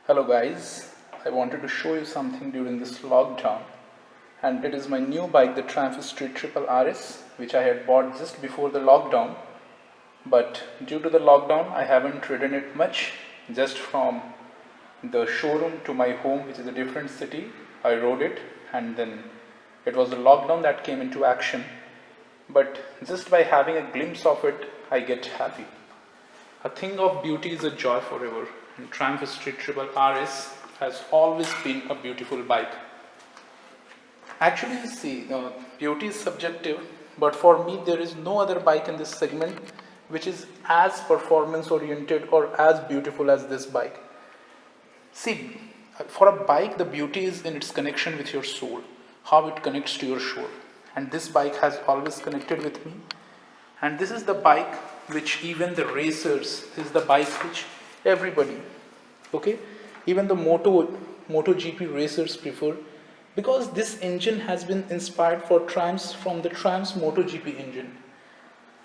Hello guys, I wanted to show you something during this lockdown, and it is my new bike, the Triumph Street Triple RS, which I had bought just before the lockdown, but due to the lockdown I haven't ridden it much. Just from the showroom to my home, which is a different city, I rode it, and then it was the lockdown that came into action, but just by having a glimpse of it I get happy. A thing of beauty is a joy forever, and Triumph Street Triple RS has always been a beautiful bike. Actually, see, beauty is subjective, but for me, there is no other bike in this segment which is as performance oriented or as beautiful as this bike. See, for a bike, the beauty is in its connection with your soul, how it connects to your soul, and this bike has always connected with me. And this is the bike which even the racers, this is the bike which everybody, okay, even the MotoGP racers prefer, because this engine has been inspired from the Triumph's MotoGP engine.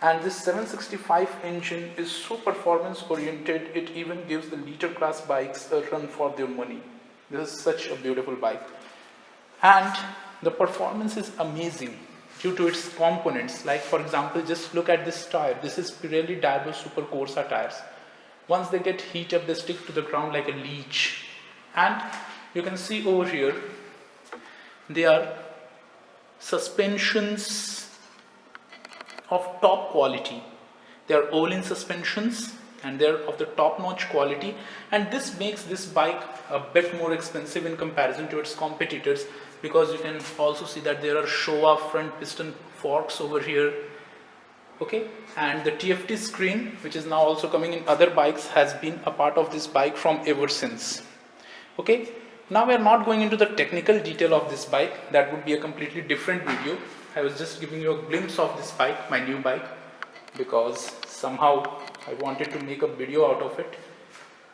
And this 765 engine is so performance oriented, it even gives the liter class bikes a run for their money. This is such a beautiful bike, and the performance is amazing due to its components. Like, for example, just look at this tire. This is Pirelli Diablo Super Corsa tires. Once they get heat up, they stick to the ground like a leech. And you can see over here, they are suspensions of top quality. They are all-in suspensions, and they are of the top-notch quality. And this makes this bike a bit more expensive in comparison to its competitors, because you can also see that there are Showa front piston forks over here, okay, and the TFT screen, which is now also coming in other bikes, has been a part of this bike from ever since. Okay, now we are not going into the technical detail of this bike. That would be a completely different video. I was just giving you a glimpse of this bike, my new bike, because somehow I wanted to make a video out of it.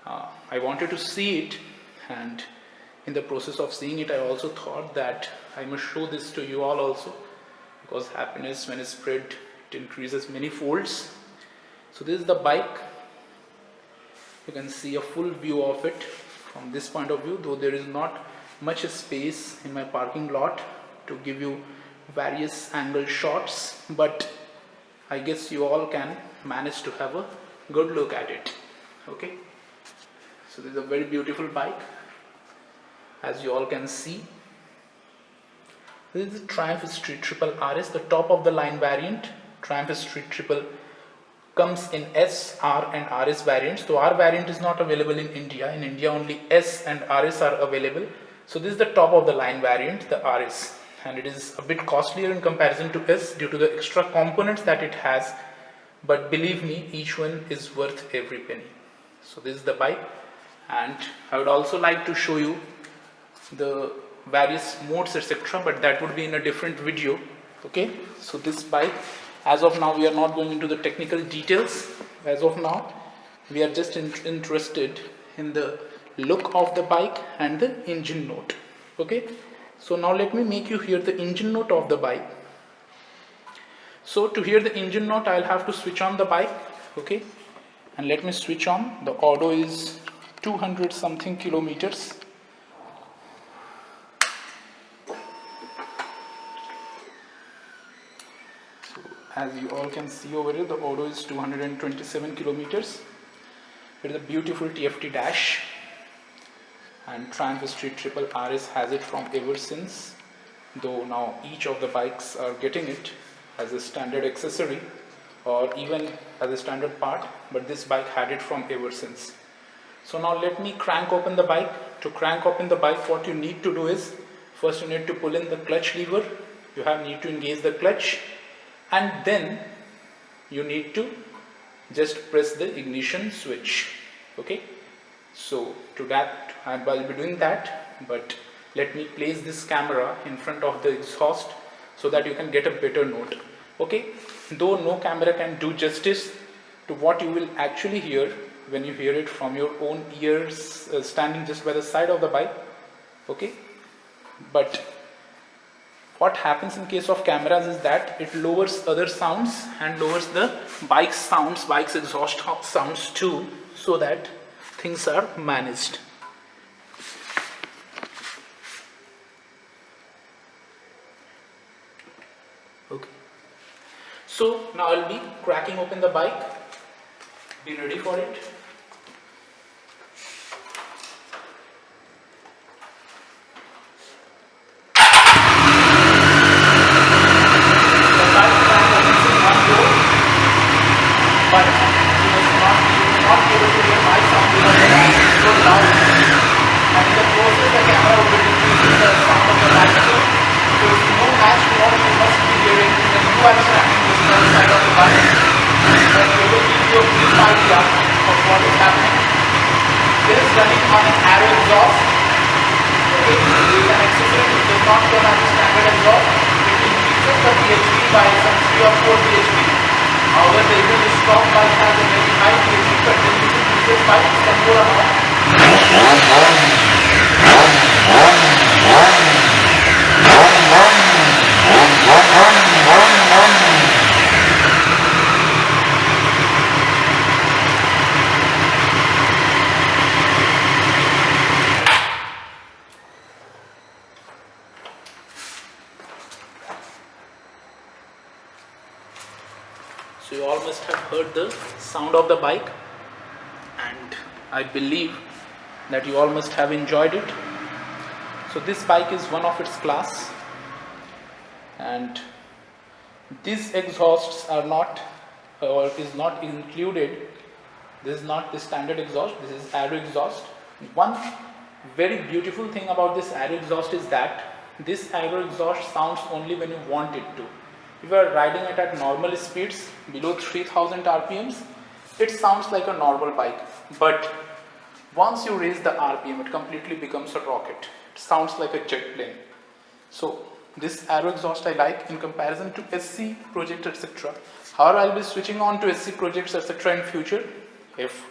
I wanted to see it, and in the process of seeing it, I also thought that I must show this to you all also, because happiness, when it's spread, it increases many folds. So this is the bike. You can see a full view of it from this point of view, though there is not much space in my parking lot to give you various angle shots, but I guess you all can manage to have a good look at it. Okay, so this is a very beautiful bike, as you all can see. This is the Triumph Street Triple RS, the top of the line variant. Triumph Street Triple comes in S, R and RS variants. So R variant is not available in India. In India only S and RS are available. So this is the top of the line variant, the RS, and it is a bit costlier in comparison to S due to the extra components that it has, but believe me, each one is worth every penny. So this is the bike, and I would also like to show you the various modes, etc., but that would be in a different video. Okay, so this bike, as of now, we are not going into the technical details. As of now, we are just interested in the look of the bike and the engine note. Okay, so now let me make you hear the engine note of the bike. So to hear the engine note, I'll have to switch on the bike. Okay, and let me switch on. The auto is 200 something kilometers. As you all can see over here, the auto is 227 kilometers. It is a beautiful TFT dash, and Triumph Street Triple RS has it from ever since, though now each of the bikes are getting it as a standard accessory or even as a standard part, but this bike had it from ever since. So now let me crank open the bike. To crank open the bike, what you need to do is, first you need to pull in the clutch lever. You need to engage the clutch, and then you need to just press the ignition switch. Okay, so to that I'll be doing that, but let me place this camera in front of the exhaust so that you can get a better note. Okay, though no camera can do justice to what you will actually hear when you hear it from your own ears, standing just by the side of the bike. Okay, but what happens in case of cameras is that it lowers other sounds and lowers the bike's exhaust sounds too, so that things are managed. So now I'll be cracking open the bike. Be ready for it. So you all must have heard the sound of the bike, and I believe that you all must have enjoyed it. So this bike is one of its class, and these exhausts are not or is not included. This is not the standard exhaust, this is aero exhaust. One very beautiful thing about this aero exhaust is that this aero exhaust sounds only when you want it to. If you are riding it at normal speeds below 3000 RPMs, it sounds like a normal bike. But once you raise the RPM, it completely becomes a rocket. It sounds like a jet plane. So this aero exhaust I like in comparison to SC project, etc. However, I'll be switching on to SC projects, etc. in future if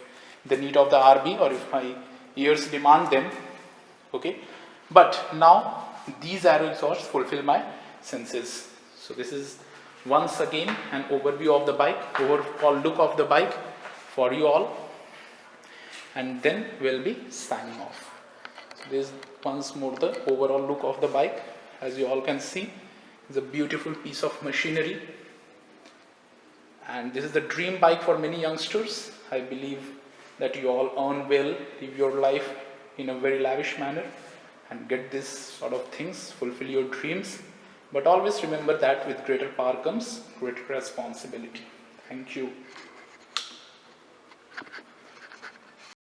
the need of the RB or if my ears demand them. Okay, but now these aero exhausts fulfill my senses. So this is once again an overview of the bike, overall look of the bike for you all, and then we'll be signing off. So this is once more the overall look of the bike. As you all can see, it's a beautiful piece of machinery, and this is the dream bike for many youngsters. I believe that you all earn well, live your life in a very lavish manner and get this sort of things, fulfill your dreams. But always remember that with greater power comes greater responsibility. Thank you.